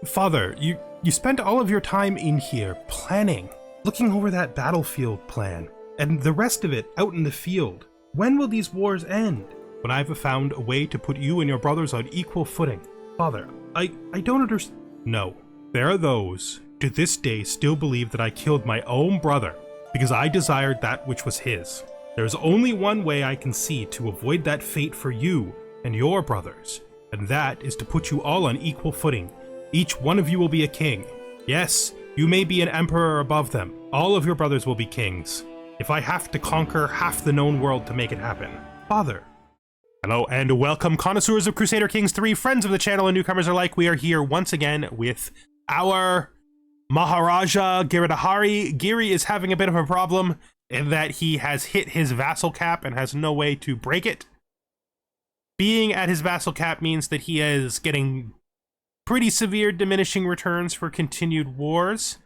Father, you spent all of your time in here planning, looking over that battlefield plan, and the rest of it out in the field. When will these wars end? When I've found a way to put you and your brothers on equal footing. Father, I don't understand. No, there are those to this day still believe that I killed my own brother because I desired that which was his. There's only one way I can see to avoid that fate for you and your brothers, and that is to put you all on equal footing. Each one of you will be a king. Yes, you may be an emperor above them. All of your brothers will be kings. If I have to conquer half the known world to make it happen. Father. Hello and welcome, connoisseurs of Crusader Kings 3, friends of the channel and newcomers alike. We are here once again with our Maharaja Giridhari. Giri is having a bit of a problem in that he has hit his vassal cap and has no way to break it. Being at his vassal cap means that he is getting pretty severe diminishing returns for continued wars.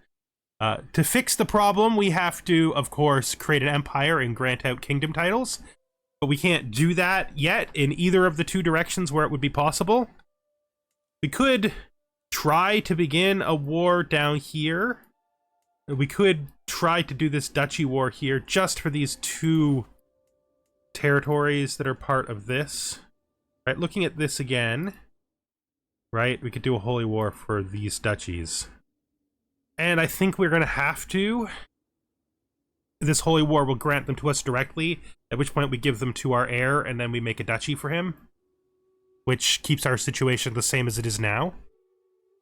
To fix the problem, we have to, of course, create an empire and grant out kingdom titles. But we can't do that yet in either of the two directions where it would be possible. We could try to begin a war down here. We could try to do this duchy war here just for these two territories that are part of this. Right, looking at this again, right, we could do a holy war for these duchies. And I think we're going to have to. This holy war will grant them to us directly, at which point we give them to our heir, and then we make a duchy for him, which keeps our situation the same as it is now,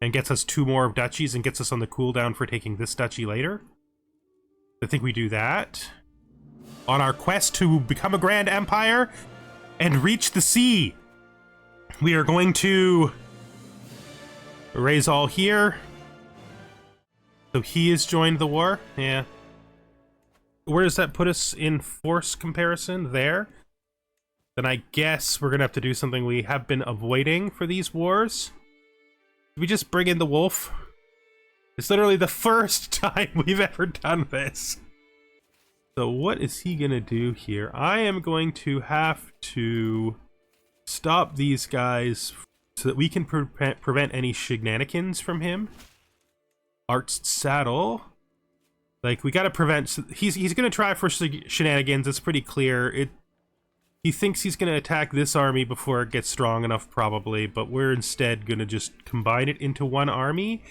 and gets us two more duchies and gets us on the cooldown for taking this duchy later. I think we do that. On our quest to become a grand empire and reach the sea, we are going to raise all here. So he has joined the war, yeah. Where does that put us in force comparison? There. Then I guess we're gonna have to do something we have been avoiding for these wars. Did we just bring in the wolf? It's literally the first time we've ever done this. So what is he gonna do here? I am going to have to stop these guys so that we can prevent any shenanigans from him. Arched saddle. Like, we gotta prevent. He's gonna try for shenanigans. It's pretty clear. He thinks he's gonna attack this army before it gets strong enough, probably. But we're instead gonna just combine it into one army.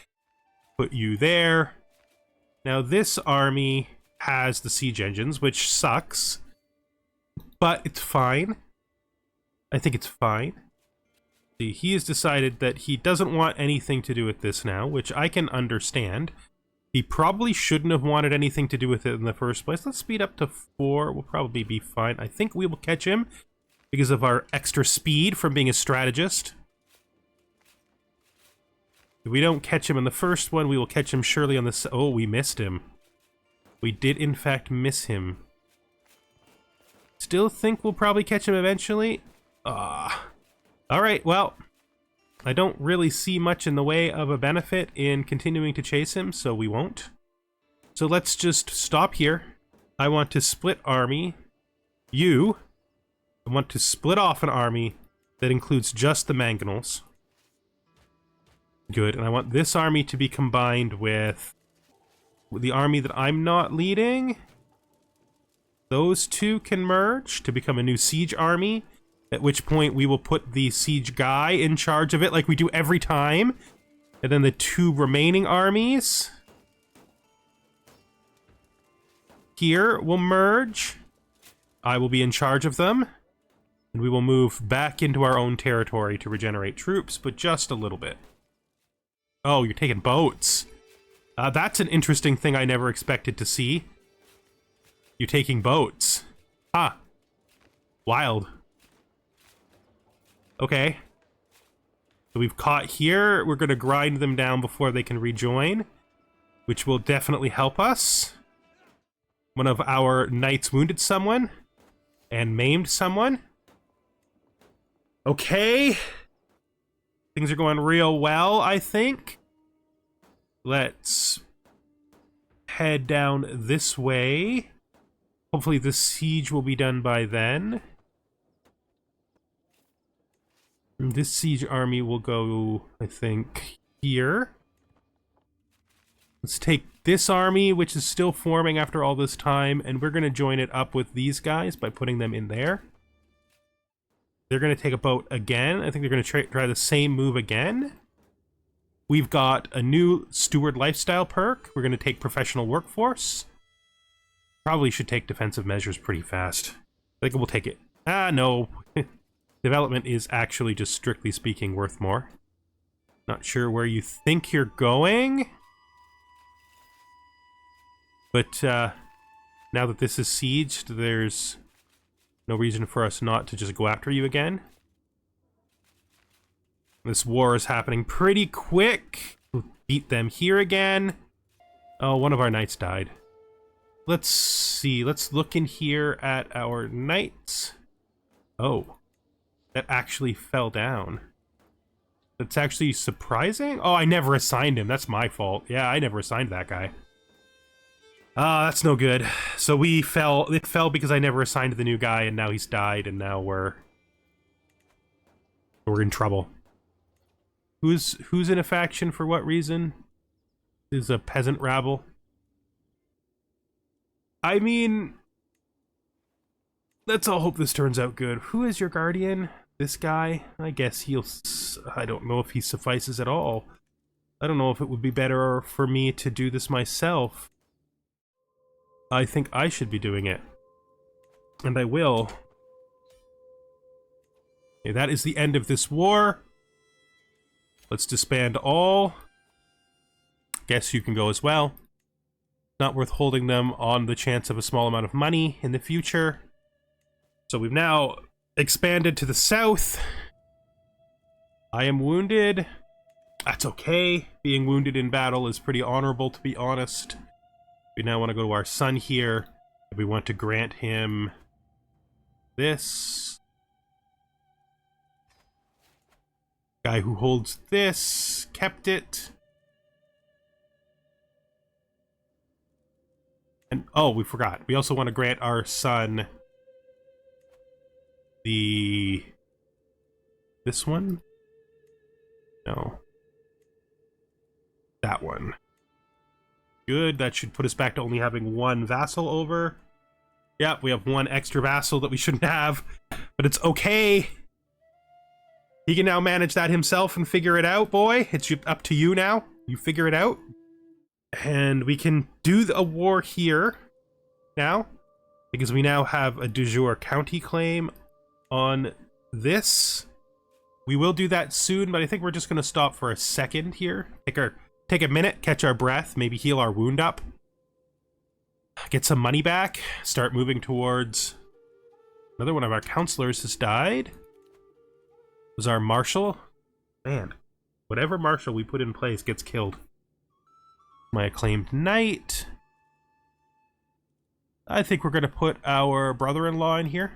Put you there. Now this army has the siege engines, which sucks, but it's fine. I think it's fine. See, he has decided that he doesn't want anything to do with this now, which I can understand. He probably shouldn't have wanted anything to do with it in the first place. Let's speed up to 4. We'll probably be fine. I think we will catch him because of our extra speed from being a strategist. If we don't catch him in the first one, we will catch him surely on the... Oh, we missed him. We did, in fact, miss him. Still think we'll probably catch him eventually. Alright, well, I don't really see much in the way of a benefit in continuing to chase him, so we won't. So let's just stop here. I want to split army. I want to split off an army that includes just the mangonels. Good, and I want this army to be combined with the army that I'm not leading. Those two can merge to become a new siege army. At which point we will put the siege guy in charge of it like we do every time. And then the two remaining armies here will merge. I will be in charge of them. And we will move back into our own territory to regenerate troops, but just a little bit. Oh, you're taking boats. That's an interesting thing I never expected to see. You're taking boats. Huh. Wild. Okay. So we've caught here. We're going to grind them down before they can rejoin, which will definitely help us. One of our knights wounded someone and maimed someone. Okay. Things are going real well, I think. Let's head down this way. Hopefully the siege will be done by then. This siege army will go, I think, here. Let's take this army, which is still forming after all this time, and we're going to join it up with these guys by putting them in there. They're going to take a boat again. I think they're going to try the same move again. We've got a new steward lifestyle perk. We're going to take professional workforce. Probably should take defensive measures pretty fast. I think we'll take it. Ah, no. Development is actually, just strictly speaking, worth more. Not sure where you think you're going. But now that this is sieged, there's no reason for us not to just go after you again. This war is happening pretty quick. We'll beat them here again. Oh, one of our knights died. Let's see. Let's look in here at our knights. Oh, that actually fell down. That's actually surprising. Oh, I never assigned him. That's my fault. Yeah, I never assigned that guy. That's no good. So we fell. It fell because I never assigned the new guy, and now he's died, and now we're in trouble. Who's in a faction for what reason? This is a peasant rabble. I mean, let's all hope this turns out good. Who is your guardian? This guy? I guess he'll... I don't know if he suffices at all. I don't know if it would be better for me to do this myself. I think I should be doing it. And I will. Okay, that is the end of this war. Let's disband all. Guess you can go as well. Not worth holding them on the chance of a small amount of money in the future. So we've now expanded to the south. I am wounded. That's okay. Being wounded in battle is pretty honorable, to be honest. We now want to go to our son here. We want to grant him this. Guy who holds this kept it. And oh, we forgot. We also want to grant our son this one? No. That one. Good, that should put us back to only having one vassal over. Yeah, we have one extra vassal that we shouldn't have, but it's okay. He can now manage that himself and figure it out, boy. It's up to you now. You figure it out. And we can do a war here now, because we now have a de jure county claim on this. We will do that soon, but I think we're just going to stop for a second here. Take a minute, catch our breath, maybe heal our wound up. Get some money back, start moving towards... Another one of our counselors has died. Was our marshal? Man, whatever marshal we put in place gets killed. My acclaimed knight. I think we're going to put our brother-in-law in here.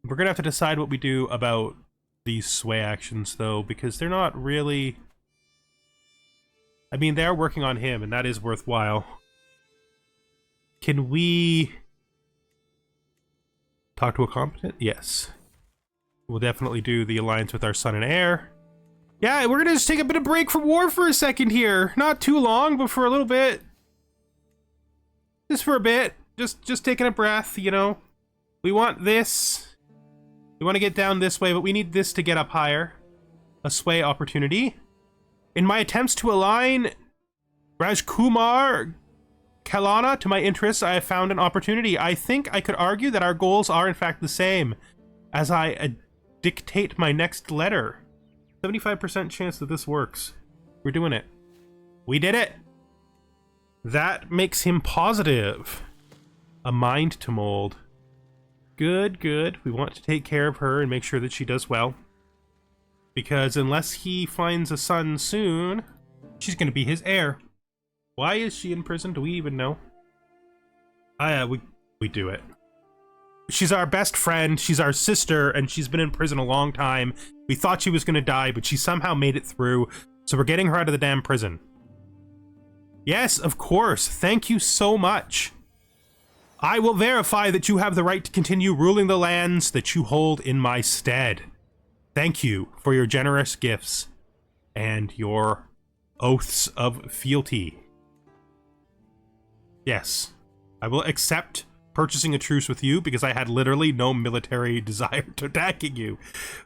We're going to have to decide what we do about these sway actions, though, because they're not really... I mean, they're working on him, and that is worthwhile. Can we talk to a competent? Yes. We'll definitely do the alliance with our son and heir. Yeah, we're gonna just take a bit of break from war for a second here. Not too long, but for a little bit. Just for a bit. Just taking a breath, you know. We want this. We want to get down this way, but we need this to get up higher. A sway opportunity. In my attempts to align Rajkumar Kalana to my interests, I have found an opportunity. I think I could argue that our goals are in fact the same, as I dictate my next letter. 75% chance that this works. We're doing it. We did it! That makes him positive. A mind to mold. Good, good. We want to take care of her and make sure that she does well. Because unless he finds a son soon, she's going to be his heir. Why is she in prison? Do we even know? We do it. She's our best friend, she's our sister, and she's been in prison a long time. We thought she was going to die, but she somehow made it through, so we're getting her out of the damn prison. Yes, of course. Thank you so much. I will verify that you have the right to continue ruling the lands that you hold in my stead. Thank you for your generous gifts. and your oaths of fealty. Yes, I will accept purchasing a truce with you because I had literally no military desire to attacking you,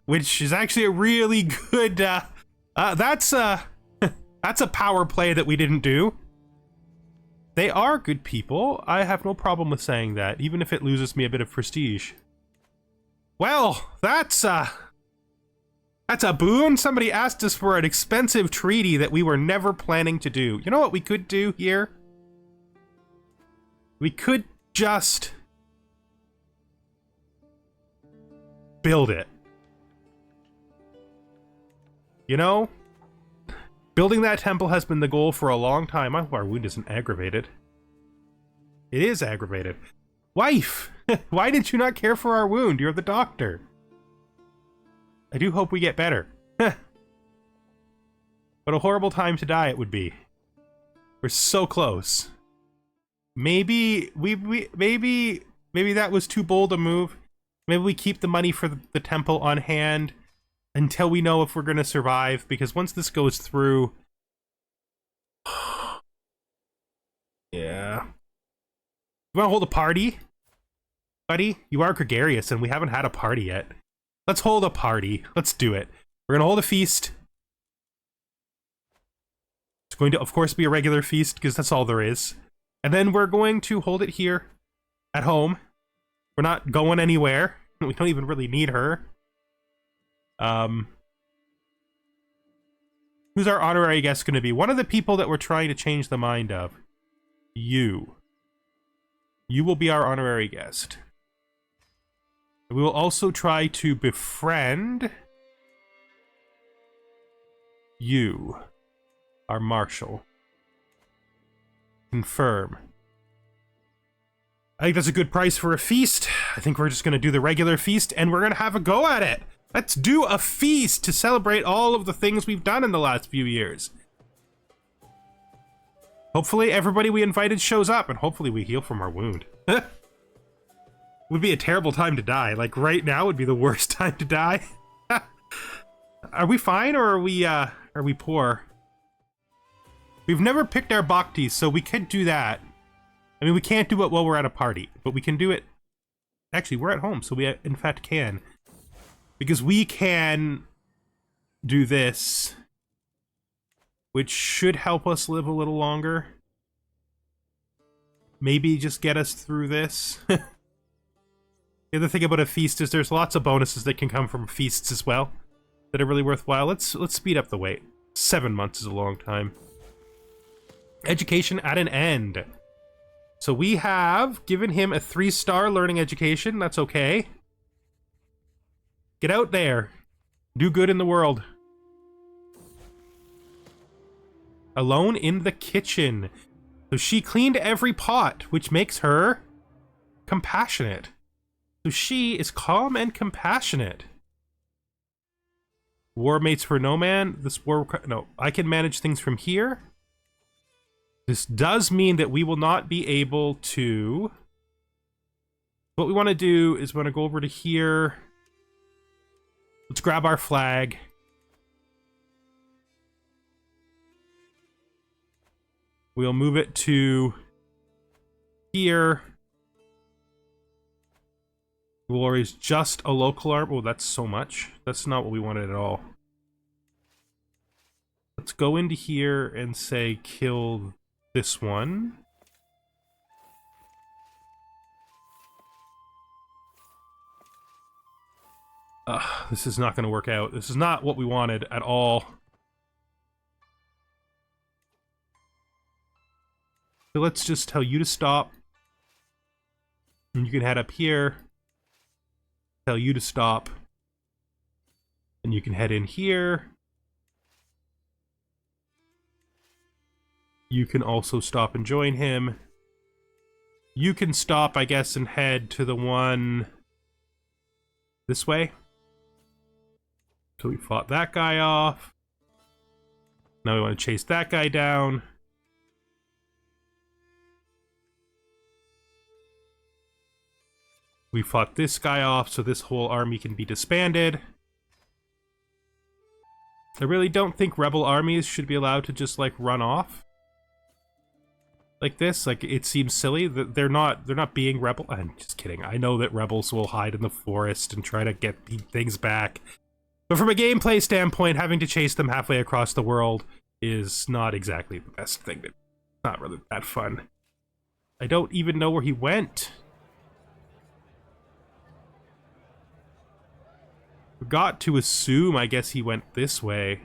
which is actually a really good, that's a power play that we didn't do. They are good people. I have no problem with saying that, even if it loses me a bit of prestige. Well, that's a boon. Somebody asked us for an expensive treaty that we were never planning to do. You know what we could do here? We could just build it. You know? Building that temple has been the goal for a long time. Our wound isn't aggravated. It is aggravated. Wife! Why did you not care for our wound? You're the doctor. I do hope we get better. What a horrible time to die it would be. We're so close. Maybe maybe that was too bold a move. Maybe we keep the money for the temple on hand until we know if we're going to survive, because once this goes through... Yeah. You want to hold a party? Buddy, you are gregarious and we haven't had a party yet. Let's hold a party. Let's do it. We're going to hold a feast. It's going to, of course, be a regular feast because that's all there is. And then we're going to hold it here at home. We're not going anywhere. We don't even really need her. Who's our honorary guest going to be? One of the people that we're trying to change the mind of. You. You will be our honorary guest. We will also try to befriend you, our marshal. Confirm. I think that's a good price for a feast. I think we're just going to do the regular feast and we're going to have a go at it. Let's do a feast to celebrate all of the things we've done in the last few years. Hopefully everybody we invited shows up and hopefully we heal from our wound. Would be a terrible time to die. Like right now would be the worst time to die. Are we fine or are we poor? We've never picked our bhaktis, so we could do that. I mean, we can't do it while we're at a party, but we can do it. Actually, we're at home, so we in fact can. Because we can do this, which should help us live a little longer. Maybe just get us through this. The other thing about a feast is there's lots of bonuses that can come from feasts as well that are really worthwhile. Let's speed up the wait. 7 months is a long time. Education at an end. So we have given him a 3-star learning education. That's okay. Get out there. Do good in the world. Alone in the kitchen. So she cleaned every pot, which makes her compassionate. So she is calm and compassionate. War mates for no man. This war... No, I can manage things from here. This does mean that we will not be able to... What we want to do is we want to go over to here. Let's grab our flag. We'll move it to here. Glory is just a local arm. Oh, that's so much. That's not what we wanted at all. Let's go into here and say kill this one. This is not going to work out. This is not what we wanted at all. So let's just tell you to stop. And you can head up here. Tell you to stop. And you can head in here. You can also stop and join him. You can stop, I guess, and head to the one this way. So we fought that guy off. Now we want to chase that guy down. We fought this guy off, so this whole army can be disbanded. I really don't think rebel armies should be allowed to just, like, run off like this. Like, it seems silly that they're not being rebel. I'm just kidding. I know that rebels will hide in the forest and try to get things back. But from a gameplay standpoint, having to chase them halfway across the world is not exactly the best thing. It's not really that fun. I don't even know where he went. Got to assume, I guess he went this way.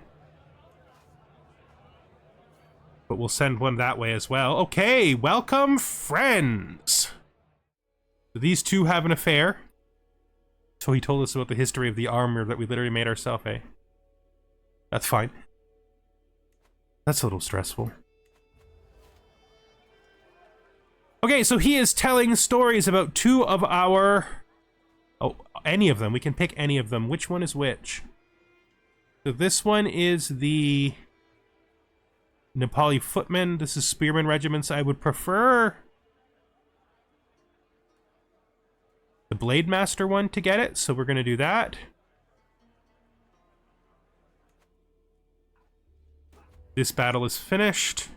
But we'll send one that way as well. Okay, welcome, friends. These two have an affair. So he told us about the history of the armor that we literally made ourselves, eh? That's fine. That's a little stressful. Okay, so he is telling stories about two of our... Oh, any of them. We can pick any of them. Which one is which? So this one is the Nepali footmen. This is spearmen regiments. I would prefer the Blade Master one to get it, so we're going to do that. This battle is finished.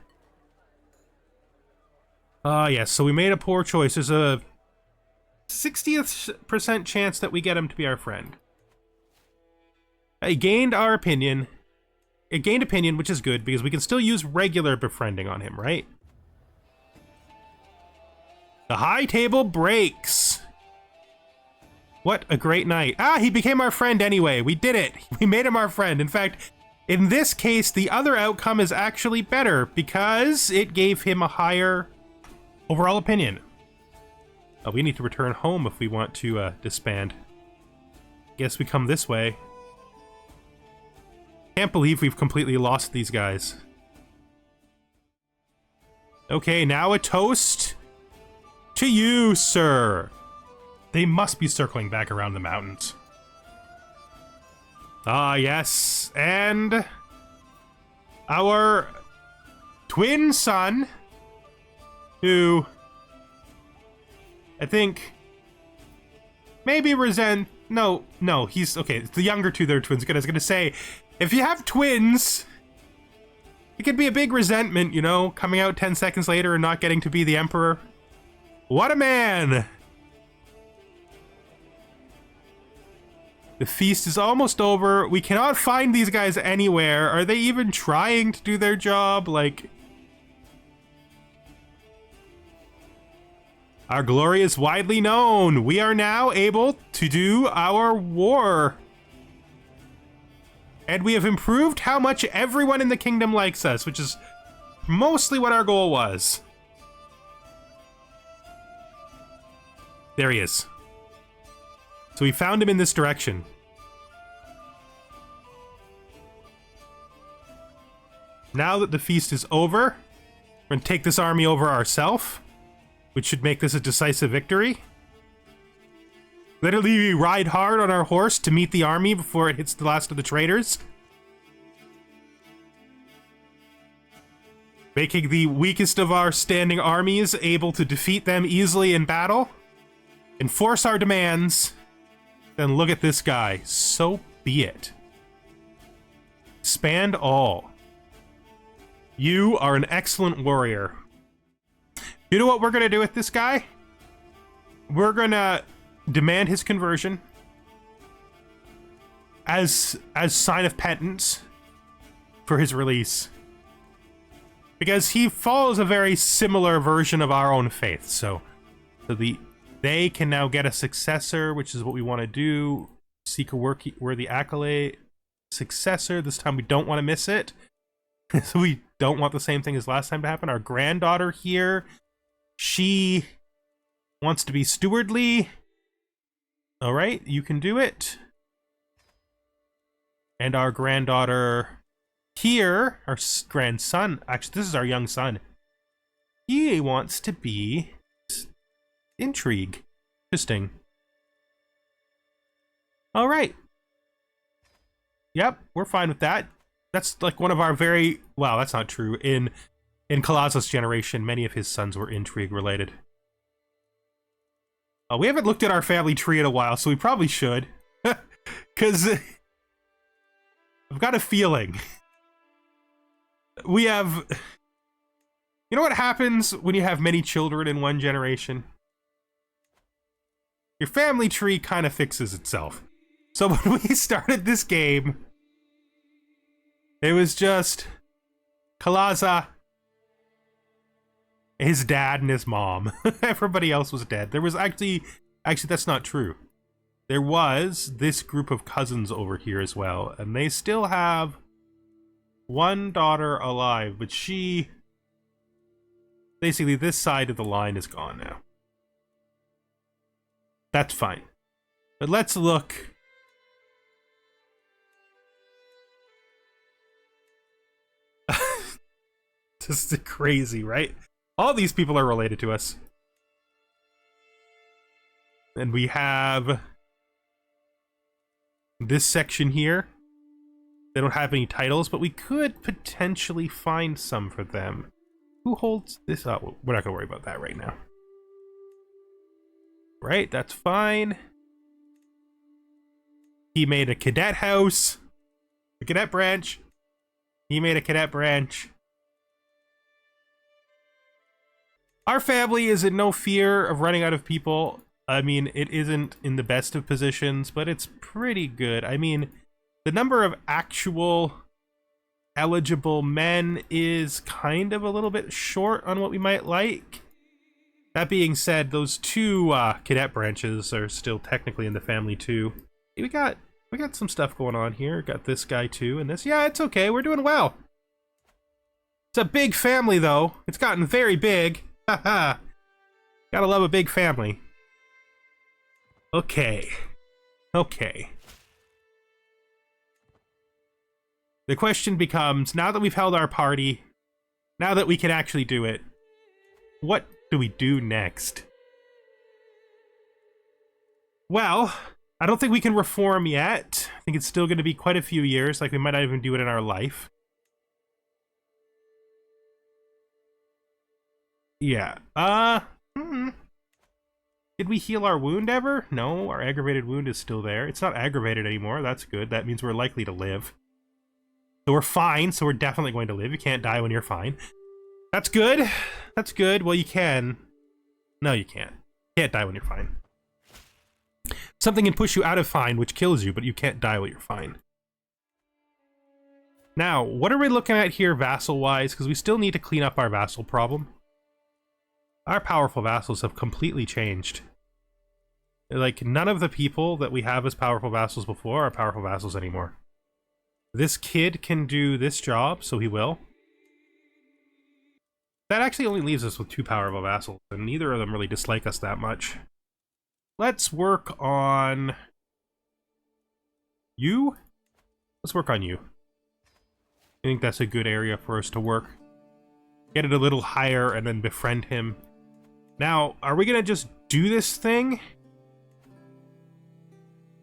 Yes, so we made a poor choice. There's a 60th% chance that we get him to be our friend. It gained our opinion. It gained opinion, which is good, because we can still use regular befriending on him, right? The high table breaks. What a great night. Ah, he became our friend anyway. We did it. We made him our friend. In fact, in this case, the other outcome is actually better, because it gave him a higher overall opinion. We need to return home if we want to disband. Guess we come this way. Can't believe we've completely lost these guys. Okay, now a toast to you, sir. They must be circling back around the mountains. Ah, yes. And our twin son, who I think maybe no, he's okay. It's the younger two, they're twins. I was gonna say, if you have twins, it could be a big resentment, you know, coming out 10 seconds later and not getting to be the emperor. What a man! The feast is almost over. We cannot find these guys anywhere. Are they even trying to do their job? Like, our glory is widely known. We are now able to do our war. And we have improved how much everyone in the kingdom likes us, which is mostly what our goal was. There he is. So we found him in this direction. Now that the feast is over, we're going to take this army over ourselves, which should make this a decisive victory. Literally, we ride hard on our horse to meet the army before it hits the last of the traitors. Making the weakest of our standing armies able to defeat them easily in battle. Enforce our demands. Then look at this guy. So be it. Spand all. You are an excellent warrior. You know what we're going to do with this guy? We're going to demand his conversion as sign of penance for his release. Because he follows a very similar version of our own faith. So they can now get a successor, which is what we want to do. Seek a worthy accolade. Successor. This time we don't want to miss it. So we don't want the same thing as last time to happen. Our granddaughter here, she wants to be stewardly. All right, you can do it. And our granddaughter here, our grandson, actually this is our young son, he wants to be intrigue. Interesting. All right. Yep, we're fine with that. That's like one of our very, well, that's not true. In Colossus' generation, many of his sons were intrigue related. We haven't looked at our family tree in a while, so we probably should. Because I've got a feeling. We have... You know what happens when you have many children in one generation? Your family tree kind of fixes itself. So when we started this game, it was just Kalaza, his dad, and his mom. Everybody else was dead. There was actually that's not true. There was this group of cousins over here as well, and they still have one daughter alive, but she... Basically, this side of the line is gone now. That's fine. But let's look. This is crazy, right? All these people are related to us. And we have this section here. They don't have any titles, but we could potentially find some for them. Who holds this up? We're not going to worry about that right now. Right, that's fine. He made a cadet house. A cadet branch. He made a cadet branch. Our family is in no fear of running out of people. I mean, it isn't in the best of positions, but it's pretty good. I mean, the number of actual eligible men is kind of a little bit short on what we might like. That being said, those two cadet branches are still technically in the family too. We got some stuff going on here. Got this guy too, and this. Yeah, it's okay. We're doing well. It's a big family though. It's gotten very big. Haha. Gotta love a big family. Okay. Okay. The question becomes, now that we've held our party, now that we can actually do it, what do we do next? Well, I don't think we can reform yet. I think it's still going to be quite a few years, like we might not even do it in our life. Yeah. Did we heal our wound ever? No, our aggravated wound is still there. It's not aggravated anymore. That's good. That means we're likely to live. So we're fine, so we're definitely going to live. You can't die when you're fine. That's good. That's good. Well, you can. No, you can't. You can't die when you're fine. Something can push you out of fine, which kills you, but you can't die while you're fine. Now, what are we looking at here vassal-wise? Because we still need to clean up our vassal problem. Our powerful vassals have completely changed. Like, none of the people that we have as powerful vassals before are powerful vassals anymore. This kid can do this job, so he will. That actually only leaves us with 2 powerful vassals, and neither of them really dislike us that much. Let's work on... you? Let's work on you. I think that's a good area for us to work. Get it a little higher and then befriend him. Now, are we gonna just do this thing?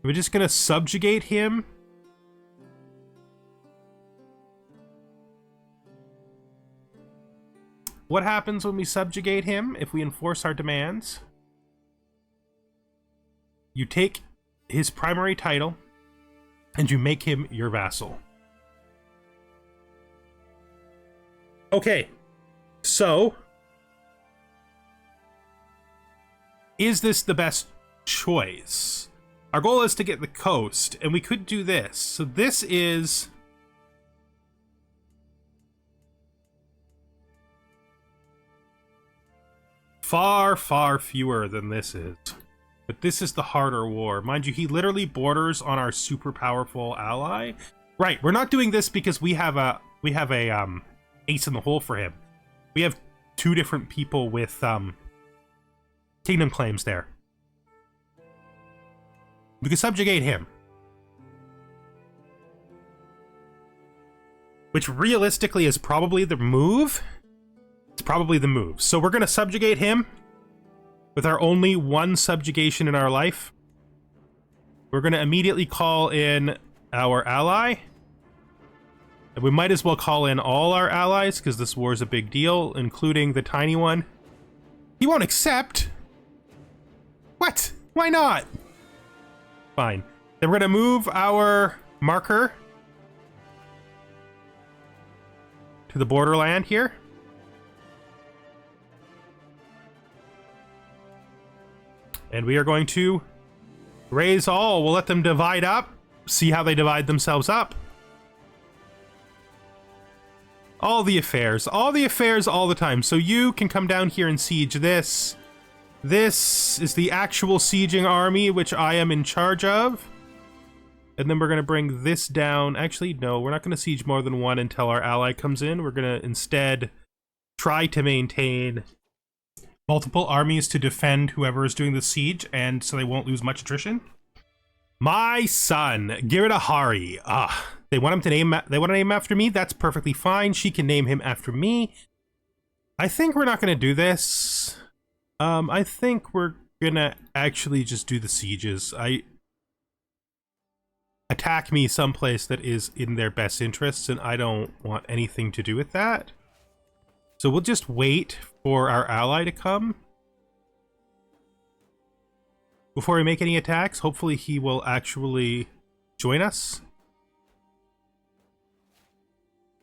Are we just gonna subjugate him? What happens when we subjugate him if we enforce our demands? You take his primary title and you make him your vassal. Okay, so is this the best choice? Our goal is to get the coast, and we could do this. So this is... far, far fewer than this is. But this is the harder war. Mind you, he literally borders on our super powerful ally. Right, we're not doing this because we have a ace in the hole for him. We have 2 different people with kingdom claims there. We can subjugate him. Which realistically is probably the move. It's probably the move. So we're going to subjugate him with our only 1 subjugation in our life. We're going to immediately call in our ally. And we might as well call in all our allies, because this war is a big deal, including the tiny one. He won't accept! What? Why not? Fine. Then we're going to move our marker the borderland here. And we are going to raise all. We'll let them divide up. See how they divide themselves up. All the affairs all the time. So you can come down here and siege this. This is the actual sieging army, which I am in charge of. And then we're going to bring this down. Actually, no, we're not going to siege more than one until our ally comes in. We're going to instead try to maintain multiple armies to defend whoever is doing the siege, and so they won't lose much attrition. My son, Giridhari. They want him to name. They want to name him after me. That's perfectly fine. She can name him after me. I think we're not going to do this. I think we're gonna actually just do the sieges. Attack me someplace that is in their best interests, and I don't want anything to do with that. So we'll just wait for our ally to come before we make any attacks. Hopefully he will actually join us,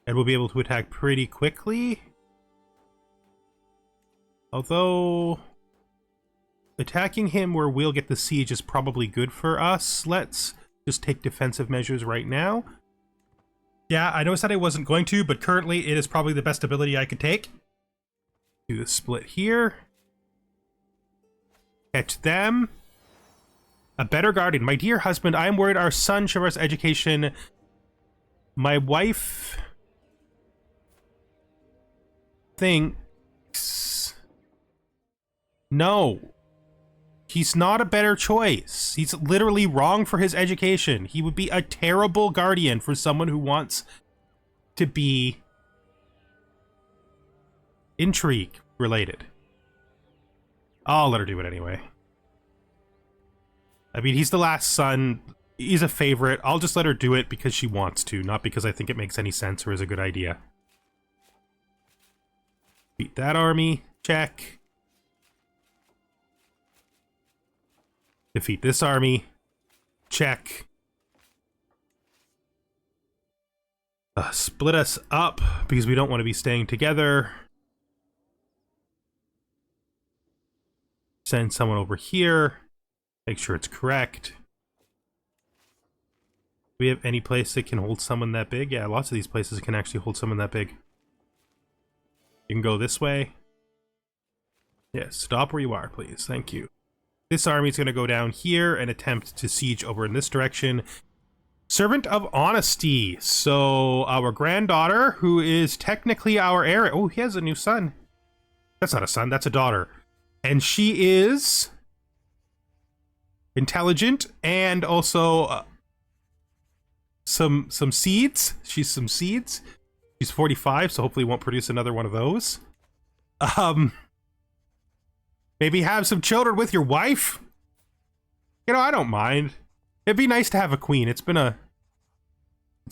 and we'll be able to attack pretty quickly. Although attacking him where we'll get the siege is probably good for us. Let's just take defensive measures right now. Yeah, I know I said I wasn't going to, but currently it is probably the best ability I could take. Do the split here. Catch them. A better guardian. My dear husband, I am worried our son Shivar's education. My wife thinks... No. He's not a better choice. He's literally wrong for his education. He would be a terrible guardian for someone who wants to be intrigue related. I'll let her do it anyway. I mean, he's the last son. He's a favorite. I'll just let her do it because she wants to, not because I think it makes any sense or is a good idea. Beat that army. Check. Defeat this army. Check. Split us up because we don't want to be staying together. Send someone over here. Make sure it's correct. Do we have any place that can hold someone that big? Yeah, lots of these places can actually hold someone that big. You can go this way. Yes, stop where you are, please. Thank you. This army is going to go down here and attempt to siege over in this direction. Servant of Honesty. So our granddaughter, who is technically our heir. Oh, he has a new son. That's not a son, that's a daughter. And she is intelligent and also some seeds. She's some seeds. She's 45, so hopefully won't produce another one of those. Maybe have some children with your wife? You know, I don't mind. It'd be nice to have a queen. It's been a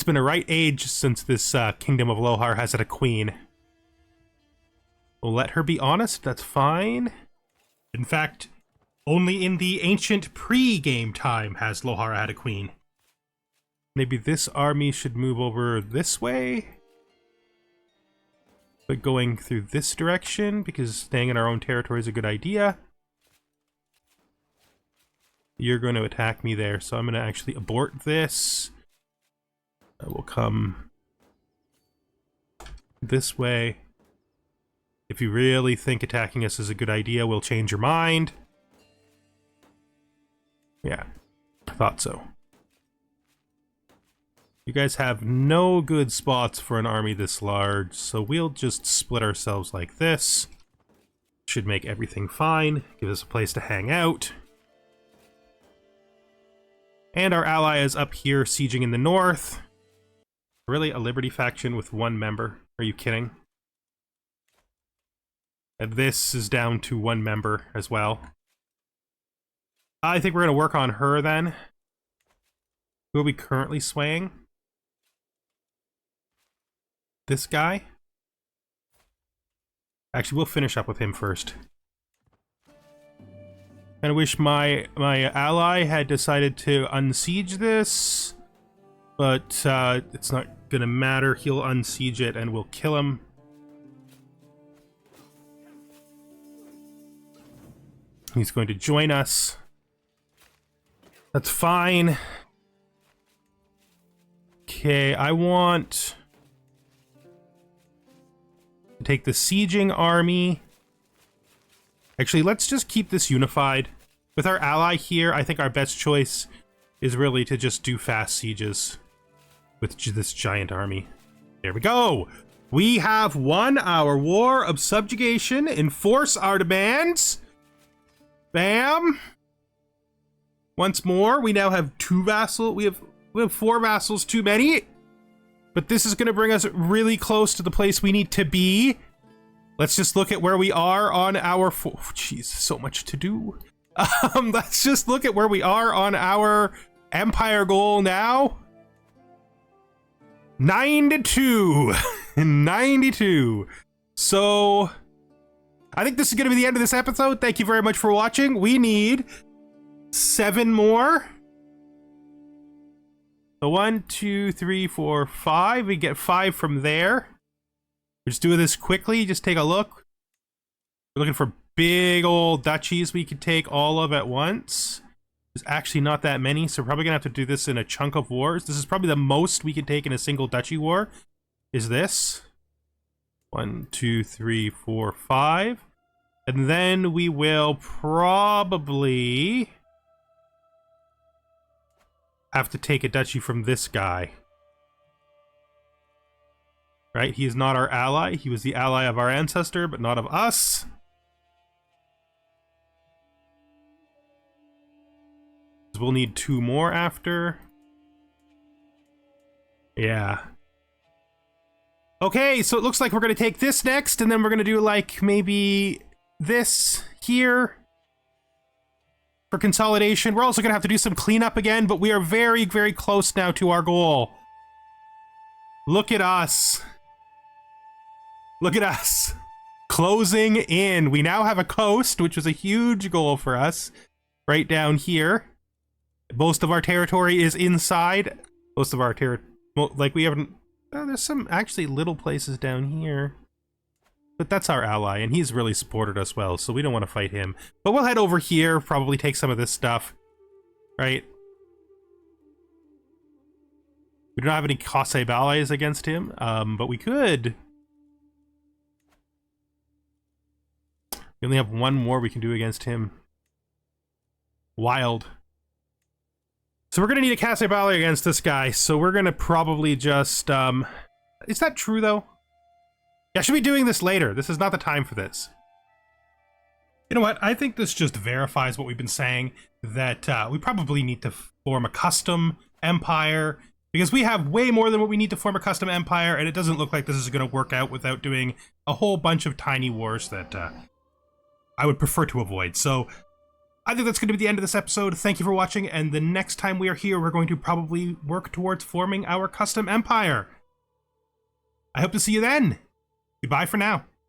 right age since this kingdom of Lohara has had a queen. We'll let her be honest, that's fine. In fact, only in the ancient pre-game time has Lohara had a queen. Maybe this army should move over this way? But going through this direction, because staying in our own territory is a good idea. You're going to attack me there, so I'm going to actually abort this. I will come this way. If you really think attacking us is a good idea, we'll change your mind. Yeah, I thought so. You guys have no good spots for an army this large, so we'll just split ourselves like this. Should make everything fine, give us a place to hang out. And our ally is up here sieging in the north. Really, a Liberty faction with one member? Are you kidding? And this is down to one member as well. I think we're going to work on her then. Who are we currently swaying? This guy? Actually, we'll finish up with him first. I wish my ally had decided to unsiege this. But it's not gonna matter. He'll unsiege it and we'll kill him. He's going to join us. That's fine. Okay, I want to take the sieging army. Actually, let's just keep this unified. With our ally here, I think our best choice is really to just do fast sieges with this giant army. There we go! We have won our war of subjugation. Enforce our demands. Bam! Once more, we now have 2 vassals. We have 4 vassals too many. But this is going to bring us really close to the place we need to be. Let's just look at where we are on our... Jeez, so much to do. Let's just look at where we are on our empire goal now. 92. 92. So... I think this is going to be the end of this episode. Thank you very much for watching. We need 7 more. So 1, 2, 3, 4, 5. We get 5 from there. We're just doing this quickly. Just take a look. We're looking for big old duchies we could take all of at once. There's actually not that many, so we're probably going to have to do this in a chunk of wars. This is probably the most we can take in a single duchy war, is this. 1, 2, 3, 4, 5. And then we will probably have to take a duchy from this guy. Right? He is not our ally. He was the ally of our ancestor, but not of us. We'll need 2 more after. Yeah. Okay, so it looks like we're going to take this next, and then we're going to do, like, maybe this here for consolidation. We're also going to have to do some cleanup again, but we are very, very close now to our goal. Look at us. Look at us. Closing in. We now have a coast, which was a huge goal for us. Right down here. Most of our territory is inside. Most of our territory... Like, we haven't... there's some actually little places down here. But that's our ally, and he's really supported us well, so we don't want to fight him. But we'll head over here, probably take some of this stuff. Right? We don't have any Cossack allies against him, but we could. We only have 1 more we can do against him. Wild. So we're going to need a Cossack ally against this guy, so we're going to probably just, is that true, though? Yeah, I should be doing this later. This is not the time for this. You know what? I think this just verifies what we've been saying, that we probably need to form a custom empire, because we have way more than what we need to form a custom empire, and it doesn't look like this is going to work out without doing a whole bunch of tiny wars that I would prefer to avoid. So I think that's going to be the end of this episode. Thank you for watching, and the next time we are here, we're going to probably work towards forming our custom empire. I hope to see you then. Goodbye for now.